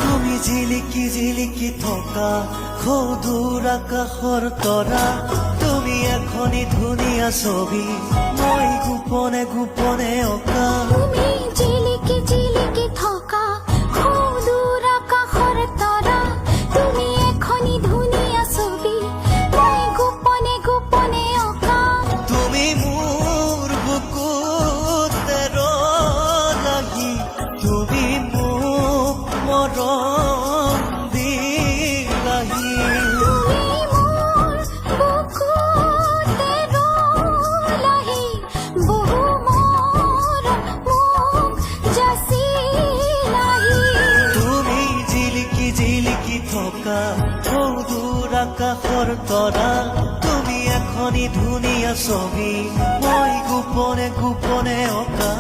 তুমি জিলিকি জিলিকি থকা সদূৰ আকাশৰ তৰা, তুমি এখনি ধুনীয়া ছবি, মই গোপনে গোপনে অঁকা। তুমি জিলিকি জিলিকি থকা সদূৰ আকাশৰ তৰা, তুমি এখনি ধুনীয়া ছবি, মই গোপনে গোপনে অঁকা। তুমি মোৰ বুকুতে লাগি, তুমি মোক মৰম দিলাহি। তুমি মোৰ বুকুতে ৰলাহি, বহু মৰম মোক যাচিলাহি। তুমি জিলিকি জিলিকি থকা সদূৰ আকাশৰ তৰা, তুমি এখনি ধুনীয়া ছবি, মই গোপনে গোপনে অঁকা।